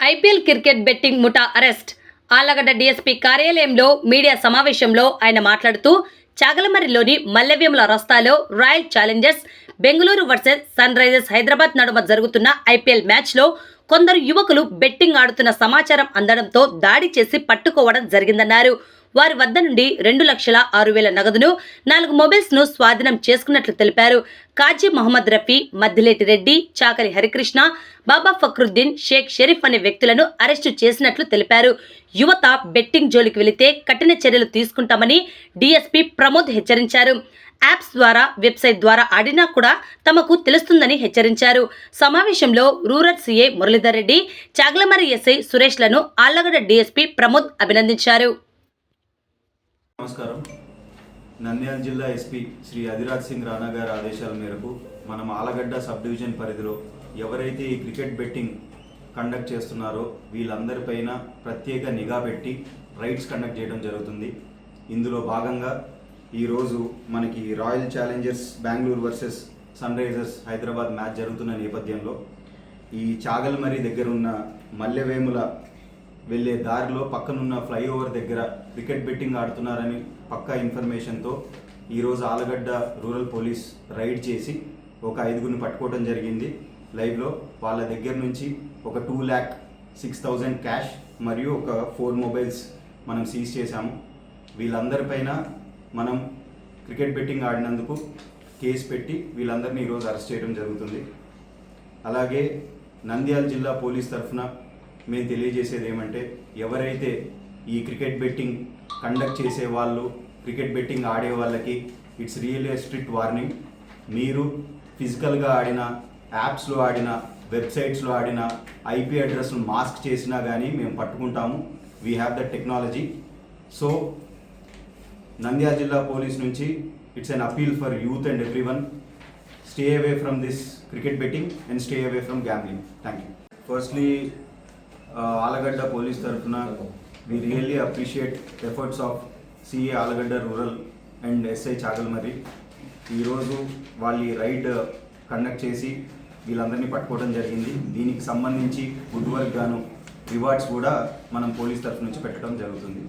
IPL cricket betting ముఠా arrest. Allagadda DSP కార్యాలయంలో media సమావేశంలో ఆయన మాట్లాడుతూ, చాగలమర్రిలోని మల్లెవేముల రస్తాలో royal Challengers Bengaluru versus sun Risers Hyderabad నడుమ జరుగుతున్న ఐపీఎల్ మ్యాచ్లో కొందరు యువకులు బెట్టింగ్ ఆడుతున్న సమాచారం అందడంతో దాడి చేసి పట్టుకోవడం జరిగిందన్నారు. వారి వద్ద నుండి 2,06,000 నగదును, 4 మొబైల్స్ను స్వాధీనం చేసుకున్నట్లు తెలిపారు. కాజీ మహమ్మద్ రఫీ, మద్దిలేటి రెడ్డి, చాకలి హరికృష్ణ, బాబా ఫక్రుద్దీన్, షేక్ షరీఫ్ అనే వ్యక్తులను అరెస్టు చేసినట్లు తెలిపారు. యువత బెట్టింగ్ జోలికి వెళితే కఠిన చర్యలు తీసుకుంటామని డీఎస్పీ ప్రమోద్ హెచ్చరించారు. యాప్స్ ద్వారా, వెబ్సైట్ ద్వారా ఆడినా కూడా తమకు తెలుస్తుందని హెచ్చరించారు. సమావేశంలో rural CA Muralidhar Reddy, Chagalamarri SI సురేష్లను ఆళ్లగడ్డ డీఎస్పీ ప్రమోద్ అభినందించారు. నమస్కారం. నంద్యాల జిల్లా ఎస్పీ శ్రీ అధిరాజ్ సింగ్ రాణా గారి ఆదేశాల మేరకు మనం ఆలగడ్డ సబ్ డివిజన్ పరిధిలో ఎవరైతే ఈ క్రికెట్ బెట్టింగ్ కండక్ట్ చేస్తున్నారో వీళ్ళందరిపైన ప్రత్యేక నిఘా పెట్టి రైడ్స్ కండక్ట్ చేయడం జరుగుతుంది. ఇందులో భాగంగా ఈరోజు మనకి Royal Challengers Bengaluru versus sun Risers Hyderabad match జరుగుతున్న నేపథ్యంలో ఈ చాగల్మరి దగ్గర ఉన్న మల్లెవేముల వెళ్ళే దారిలో పక్కనున్న ఫ్లైఓవర్ దగ్గర క్రికెట్ బెట్టింగ్ ఆడుతున్నారని పక్కా ఇన్ఫర్మేషన్తో ఈరోజు ఆలగడ్డ రూరల్ పోలీస్ రైడ్ చేసి ఒక 5గురిని పట్టుకోవడం జరిగింది. లైవ్లో వాళ్ళ దగ్గర నుంచి ఒక 2,06,000 క్యాష్ మరియు ఒక 4 మొబైల్స్ మనం సీజ్ చేశాము. వీళ్ళందరిపైన మనం క్రికెట్ బెట్టింగ్ ఆడినందుకు కేసు పెట్టి వీళ్ళందరినీ ఈరోజు అరెస్ట్ చేయడం జరుగుతుంది. అలాగే నంద్యాల జిల్లా పోలీస్ తరఫున మేము తెలియజేసేది ఏమంటే, ఎవరైతే ఈ క్రికెట్ బెట్టింగ్ కండక్ట్ చేసే వాళ్ళు, క్రికెట్ బెట్టింగ్ ఆడే వాళ్ళకి ఇట్స్ రియల్లీ స్ట్రిక్ట్ వార్నింగ్. మీరు ఫిజికల్గా ఆడిన, యాప్స్లో ఆడిన, వెబ్సైట్స్లో ఆడిన, ఐపీ అడ్రస్ను మాస్క్ చేసినా కానీ మేము పట్టుకుంటాము. We have the technology. So Nandyal జిల్లా పోలీస్ నుంచి it's an appeal for youth and everyone, stay away from this cricket betting and stay away from gambling. Thank you. Firstly Allagadda police తరఫున we really appreciate efforts of CA Allagadda rural and SI Chagalamarri. ఈరోజు వాళ్ళు ride conduct చేసి వీళ్ళందరినీ పట్టుకోవడం జరిగింది. దీనికి సంబంధించి good work గాను రివార్డ్స్ కూడా మనం పోలీస్ తరఫు నుంచి పెట్టడం జరుగుతుంది.